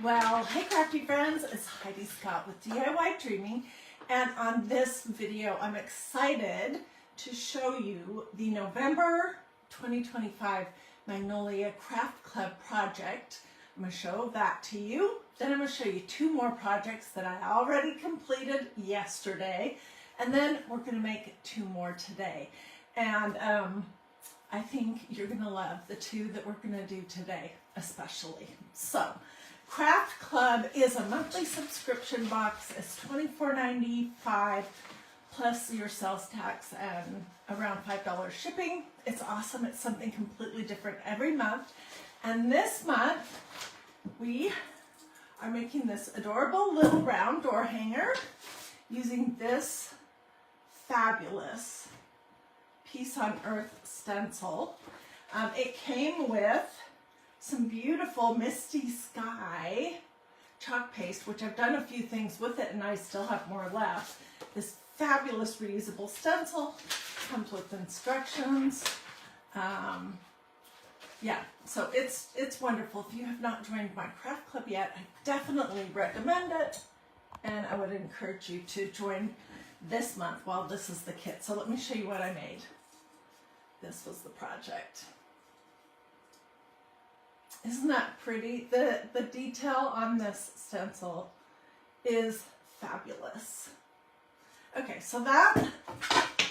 Well, hey crafty friends, it's Heidi Scott with DIY Dreaming, and on this video I'm excited to show you the November 2025 Magnolia Craft Club project. I'm going to show that to you. Then I'm going to show you two more projects that I already completed yesterday, and then we're going to make two more today. And I think you're going to love the two that we're going to do today, especially. So, Craft Club is a monthly subscription box. It's $24.95 plus your sales tax and around $5 shipping. It's awesome. It's something completely different every month. And this month, we are making this adorable little round door hanger using this fabulous Peace on Earth stencil. It came with some beautiful Misty Sky chalk paste, which I've done a few things with it and I still have more left. This fabulous reusable stencil comes with instructions. Yeah, so it's wonderful. If you have not joined my craft club yet, I definitely recommend it, and I would encourage you to join this month while this is the kit. So let me show you what I made. This was the project. Isn't that pretty? The detail on this stencil is fabulous. Okay, so that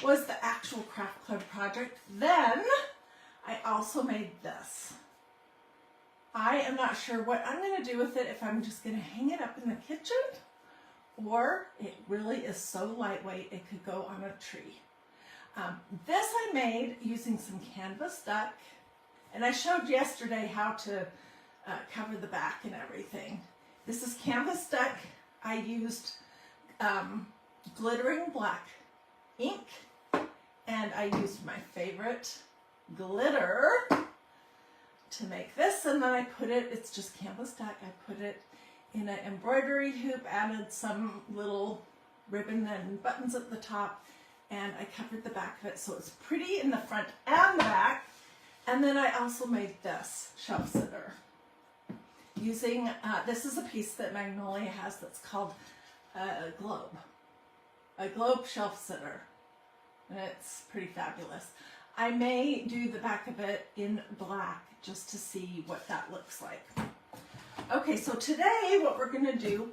was the actual craft club project. Then I also made this. I am not sure what I'm going to do with it, if I'm just going to hang it up in the kitchen, or it really is so lightweight it could go on a tree. This I made using some canvas duck. And I showed yesterday how to cover the back and everything. This is canvas duck. I used glittering black ink, and I used my favorite glitter to make this, and then I put it, it's just canvas duck, I put it in an embroidery hoop, added some little ribbon and buttons at the top, and I covered the back of it so it's pretty in the front and the back. And then I also made this shelf sitter using, this is a piece that Magnolia has that's called a globe shelf sitter, and it's pretty fabulous. I may do the back of it in black just to see what that looks like. Okay, so today what we're going to do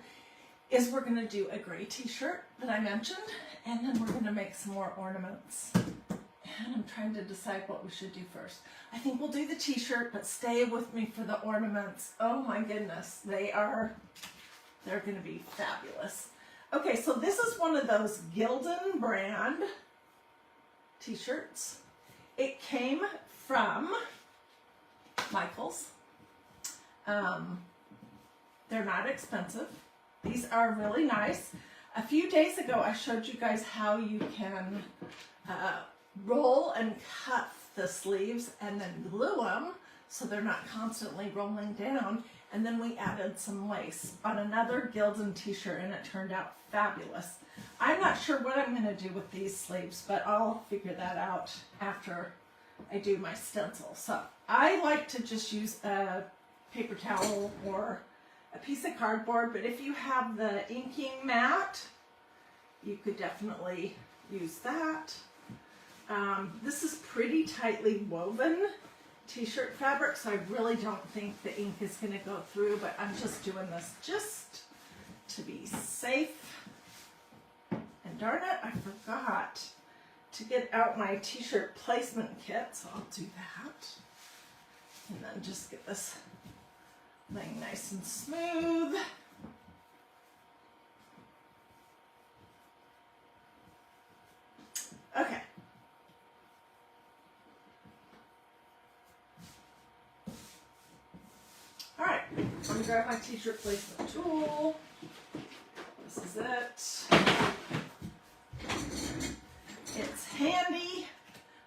is we're going to do a gray t-shirt that I mentioned, and then we're going to make some more ornaments. And I'm trying to decide what we should do first. I think we'll do the t-shirt, but stay with me for the ornaments. Oh my goodness, they're going to be fabulous. Okay, so this is one of those Gildan brand t-shirts. It came from Michael's. They're not expensive. These are really nice. A few days ago, I showed you guys how you can roll and cuff the sleeves and then glue them so they're not constantly rolling down. And then we added some lace on another Gildan t-shirt, and it turned out fabulous. I'm not sure what I'm going to do with these sleeves, but I'll figure that out after I do my stencil. So I like to just use a paper towel or a piece of cardboard, but if you have the inking mat, you could definitely use that. This is pretty tightly woven t-shirt fabric, so I really don't think the ink is going to go through, but I'm just doing this just to be safe. And darn it, I forgot to get out my t-shirt placement kit, so I'll do that. And then just get this thing nice and smooth. Okay. Alright, I'm going to grab my t-shirt placement tool. This is it. It's handy.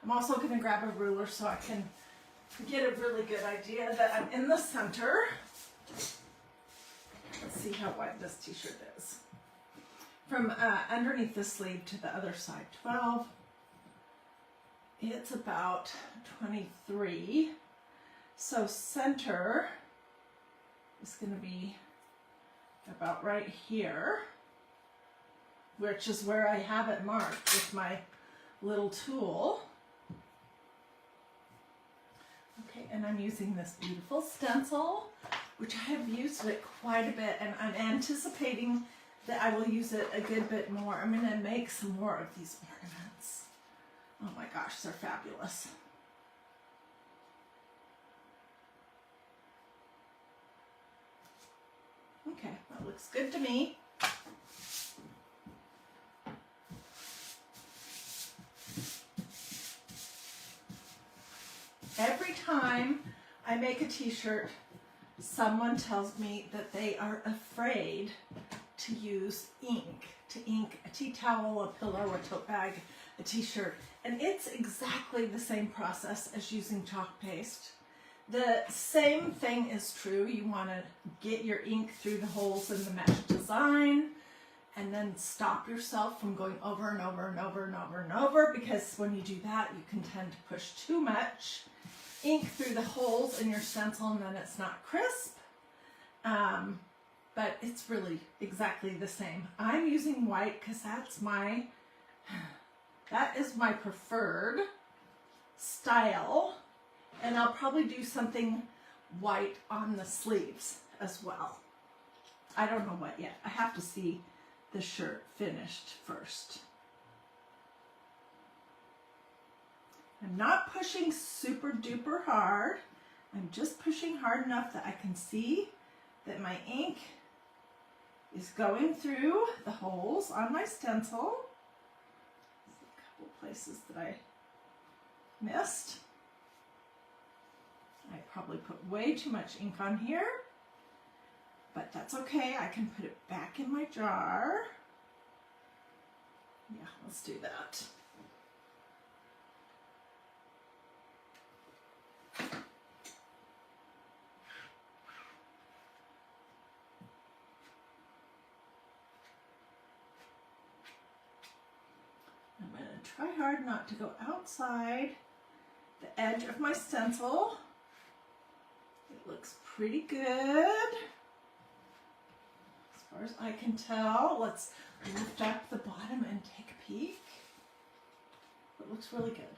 I'm also going to grab a ruler so I can get a really good idea that I'm in the center. Let's see how wide this t-shirt is. From underneath the sleeve to the other side, 12. It's about 23. So center is going to be about right here, which is where I have it marked with my little tool. Okay, and I'm using this beautiful stencil, which I have used it quite a bit, and I'm anticipating that I will use it a good bit more. I'm going to make some more of these ornaments. Oh my gosh, they're fabulous. Okay, that looks good to me. Every time I make a t-shirt, someone tells me that they are afraid to use ink, to ink a tea towel, a pillow, a tote bag, a t-shirt. And it's exactly the same process as using chalk paste. The same thing is true. You want to get your ink through the holes in the mesh design and then stop yourself from going over and over and over and over and over, because when you do that, you can tend to push too much ink through the holes in your stencil and then it's not crisp. But it's really exactly the same. I'm using white because that is my preferred style, and I'll probably do something white on the sleeves as well. I don't know what yet. I have to see the shirt finished first. I'm not pushing super duper hard. I'm just pushing hard enough that I can see that my ink is going through the holes on my stencil. There's a couple places that I missed. I probably put way too much ink on here, but that's okay. I can put it back in my jar. Yeah, let's do that. I'm going to try hard not to go outside the edge of my stencil. It looks pretty good. As far as I can tell, let's lift up the bottom and take a peek. It looks really good.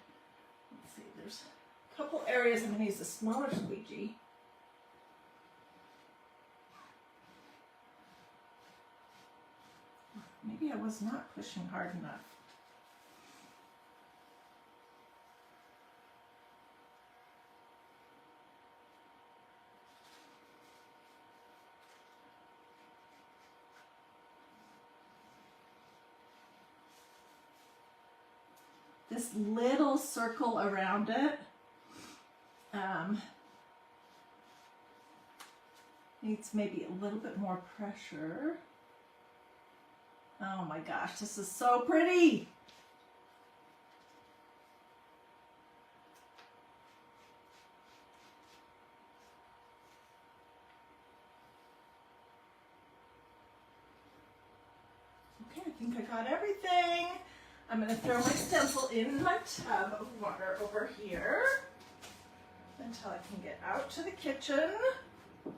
Let's see, there's a couple areas I'm going to use a smaller squeegee. Maybe I was not pushing hard enough. This little circle around it needs maybe a little bit more pressure. Oh my gosh, this is so pretty. Okay, I think I got everything. I'm going to throw my stencil in my tub of water over here until I can get out to the kitchen to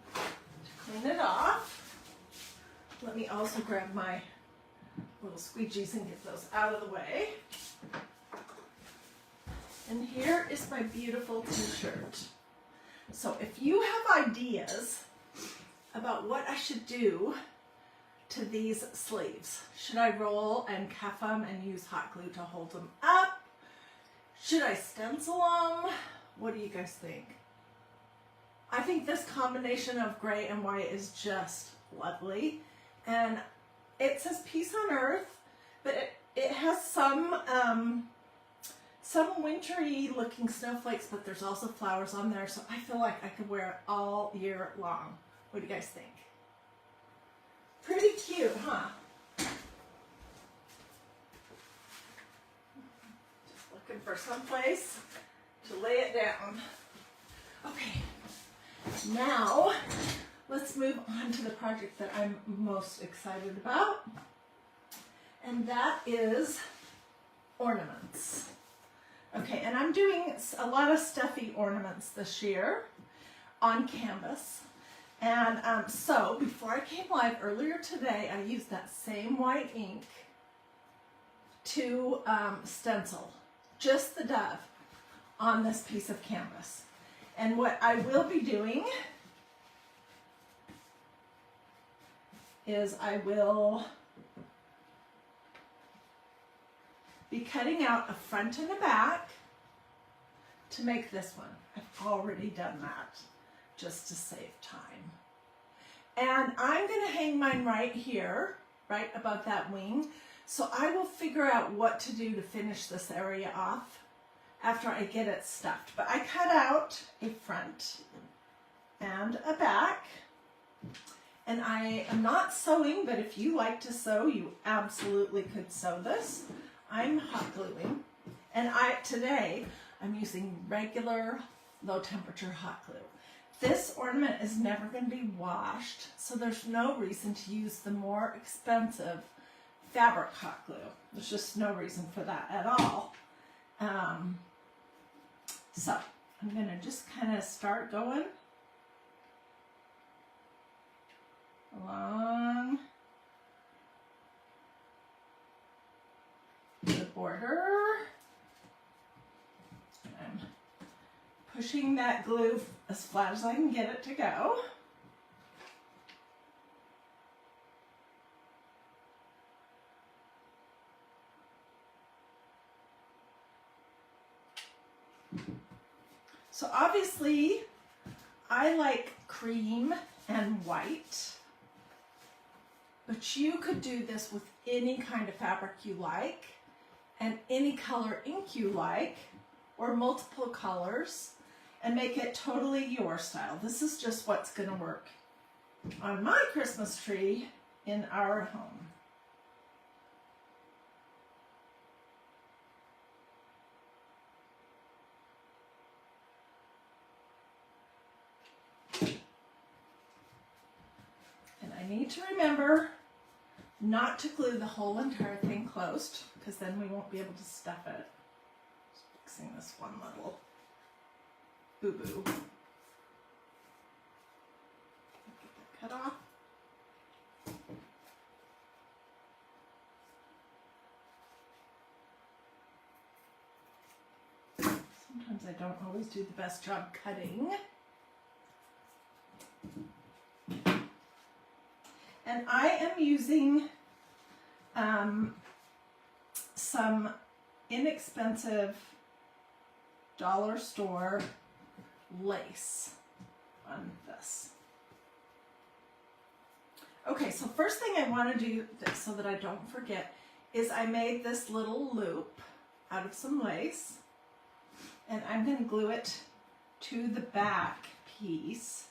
clean it off. Let me also grab my little squeegees and get those out of the way. And here is my beautiful t-shirt. So if you have ideas about what I should do to these sleeves, should I roll and cuff them and use hot glue to hold them up? Should I stencil them? What do you guys think? I think this combination of gray and white is just lovely. And it says peace on earth, but it has some wintry looking snowflakes, but there's also flowers on there. So I feel like I could wear it all year long. What do you guys think? Pretty cute, huh? Just looking for some place to lay it down. Okay, now let's move on to the project that I'm most excited about, and that is ornaments. Okay, and I'm doing a lot of stuffy ornaments this year on canvas. And so before I came live earlier today, I used that same white ink to stencil just the dove on this piece of canvas. And what I will be doing is I will be cutting out a front and a back to make this one. I've already done that just to save time. And I'm going to hang mine right here, right above that wing. So I will figure out what to do to finish this area off after I get it stuffed. But I cut out a front and a back. And I am not sewing, but if you like to sew, you absolutely could sew this. I'm hot gluing. And today I'm using regular low temperature hot glue. This ornament is never going to be washed, so there's no reason to use the more expensive fabric hot glue. There's just no reason for that at all. So I'm going to just kind of start going along the border. I'm pushing that glue as flat as I can get it to go. So obviously I like cream and white, but you could do this with any kind of fabric you like and any color ink you like, or multiple colors, and make it totally your style. This is just what's going to work on my Christmas tree in our home. And I need to remember not to glue the whole entire thing closed, because then we won't be able to stuff it. Just fixing this one little boo-boo. Get that cut off. Sometimes I don't always do the best job cutting. And I am using some inexpensive dollar store lace on this. Okay, so first thing I want to do so that I don't forget is I made this little loop out of some lace, and I'm going to glue it to the back piece.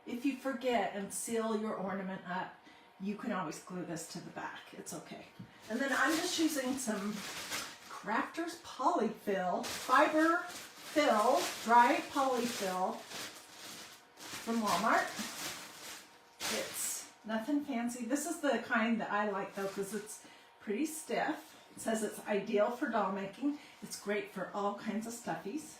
If you forget and seal your ornament up, you can always glue this to the back. It's okay. And then I'm just using some Crafters Polyfill, fiber fill, dry polyfill from Walmart. It's nothing fancy. This is the kind that I like though, because it's pretty stiff. It says it's ideal for doll making. It's great for all kinds of stuffies.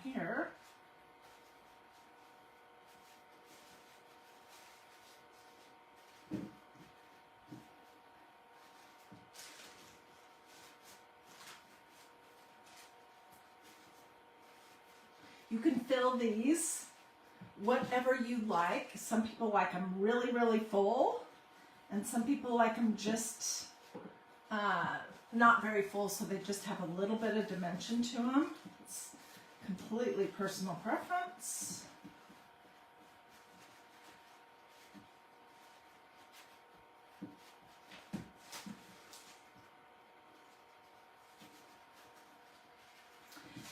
Here. You can fill these whatever you like. Some people like them really, really full, and some people like them just not very full, so they just have a little bit of dimension to them. It's completely personal preference.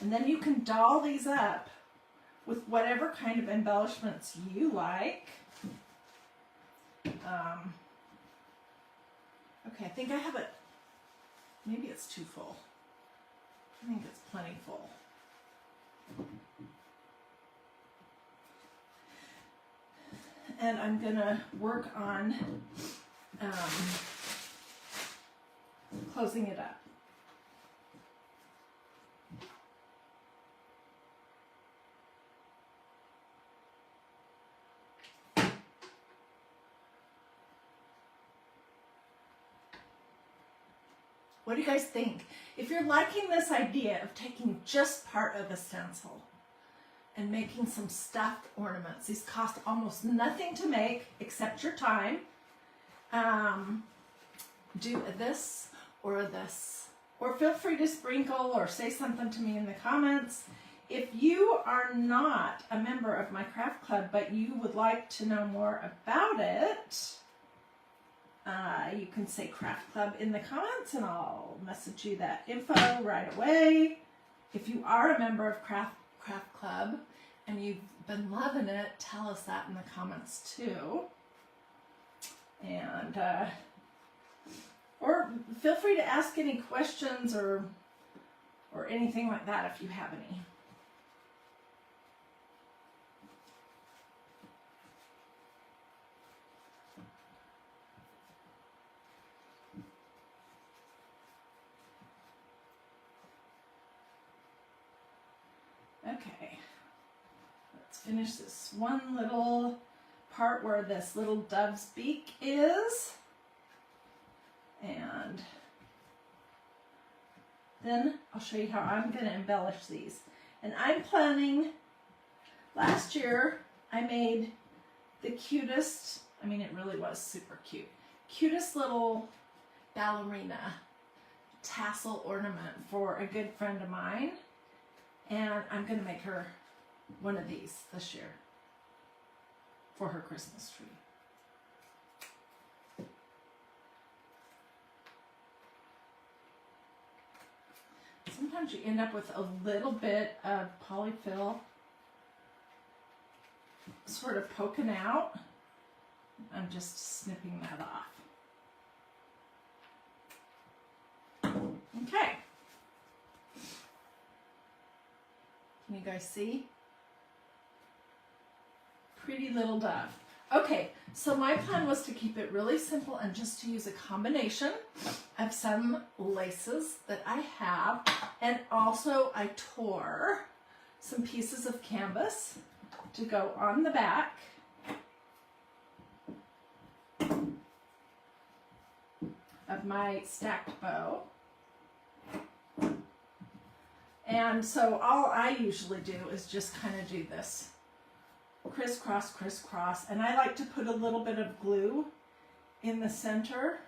And then you can doll these up with whatever kind of embellishments you like. Okay, I think I have it Maybe it's too full. I think it's plenty full. And I'm gonna work on closing it up. What do you guys think? If you're liking this idea of taking just part of a stencil and making some stuffed ornaments, these cost almost nothing to make except your time. Do this or this. Or feel free to sprinkle or say something to me in the comments. If you are not a member of my craft club, but you would like to know more about it, you can say craft club in the comments and I'll message you that info right away. If you are a member of craft club and you've been loving it, tell us that in the comments too. And or feel free to ask any questions or anything like that if you have any. Okay, let's finish this one little part where this little dove's beak is. And then I'll show you how I'm going to embellish these. And I'm planning, last year I made the cutest, I mean it really was super cute, cutest little ballerina tassel ornament for a good friend of mine. And I'm going to make her one of these this year for her Christmas tree. Sometimes you end up with a little bit of polyfill sort of poking out. I'm just snipping that off. Okay. Can you guys see? Pretty little dove. Okay, so my plan was to keep it really simple and just to use a combination of some laces that I have, and also I tore some pieces of canvas to go on the back. Of my stacked bow. And so all I usually do is just kind of do this crisscross, crisscross, and I like to put a little bit of glue in the center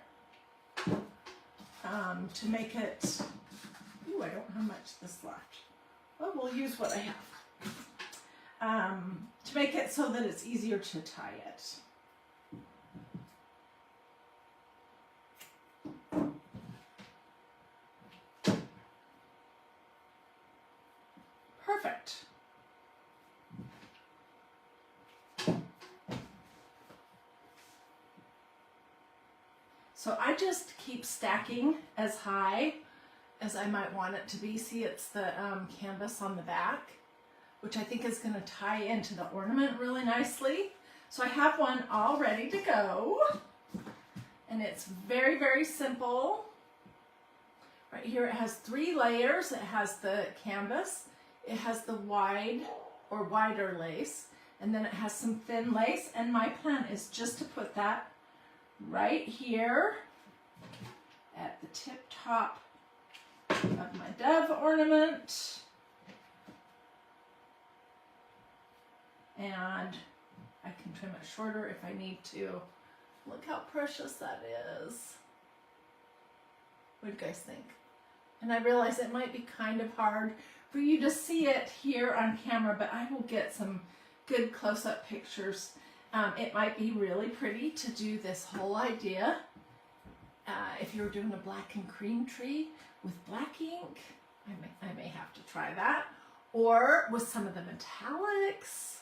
to make it, ooh, I don't have much this left. Well, we'll use what I have. To make it so that it's easier to tie it. Perfect. So I just keep stacking as high as I might want it to be. See, it's the canvas on the back, which I think is going to tie into the ornament really nicely. So I have one all ready to go, and it's very, very simple. Right here it has 3 layers. It has the canvas, it has the wide or wider lace, and then it has some thin lace, and my plan is just to put that right here at the tip top of my dove ornament. And I can trim it shorter if I need to. Look how precious that is. What do you guys think? And I realize it might be kind of hard for you to see it here on camera, but I will get some good close-up pictures. It might be really pretty to do this whole idea. If you were doing a black and cream tree with black ink, I may have to try that. Or with some of the metallics.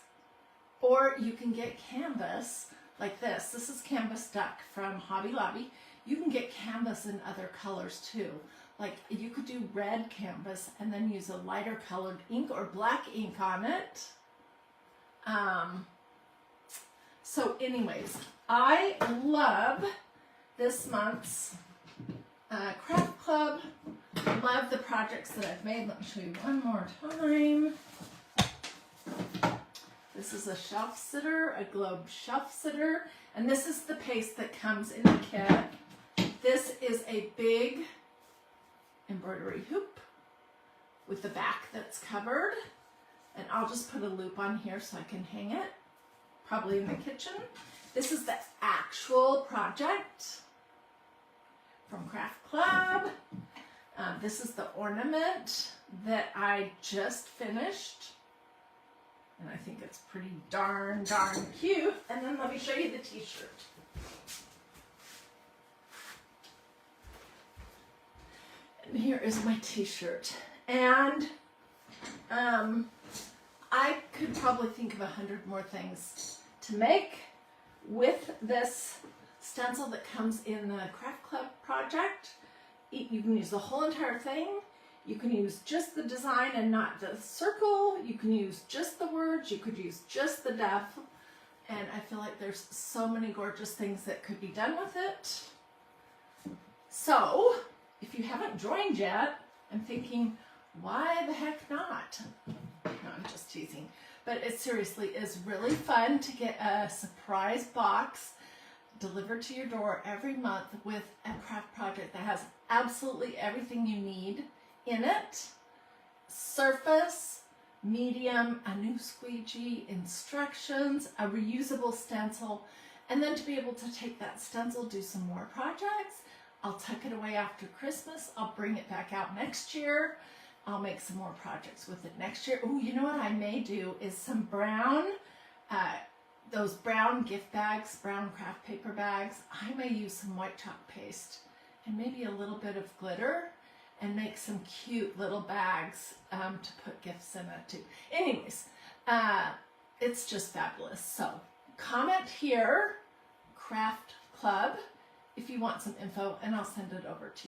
Or you can get canvas like this. This is canvas duck from Hobby Lobby. You can get canvas in other colors too. Like you could do red canvas and then use a lighter colored ink or black ink on it. So anyways, I love this month's craft club. Love the projects that I've made. Let me show you one more time. This is a shelf sitter, a globe shelf sitter, and this is the paste that comes in the kit. This is a big embroidery hoop with the back that's covered, and I'll just put a loop on here so I can hang it, probably in the kitchen. This is the actual project from Craft Club. This is the ornament that I just finished, and I think it's pretty darn cute. And then let me show you the t-shirt. And here is my t-shirt. And I could probably think of 100 more things to make with this stencil that comes in the Craft Club project. You can use the whole entire thing. You can use just the design and not the circle. You can use just the words. You could use just the depth. And I feel like there's so many gorgeous things that could be done with it. So, if you haven't joined yet, I'm thinking, why the heck not? No, I'm just teasing. But it seriously is really fun to get a surprise box delivered to your door every month with a craft project that has absolutely everything you need in it. Surface, medium, a new squeegee, instructions, a reusable stencil, and then to be able to take that stencil, do some more projects. I'll tuck it away after Christmas. I'll bring it back out next year. I'll make some more projects with it next year. Oh, you know what I may do is some brown, those brown gift bags, brown craft paper bags. I may use some white chalk paste and maybe a little bit of glitter and make some cute little bags to put gifts in it too. Anyways, it's just fabulous. So comment here, Craft Club, if you want some info, and I'll send it over to you.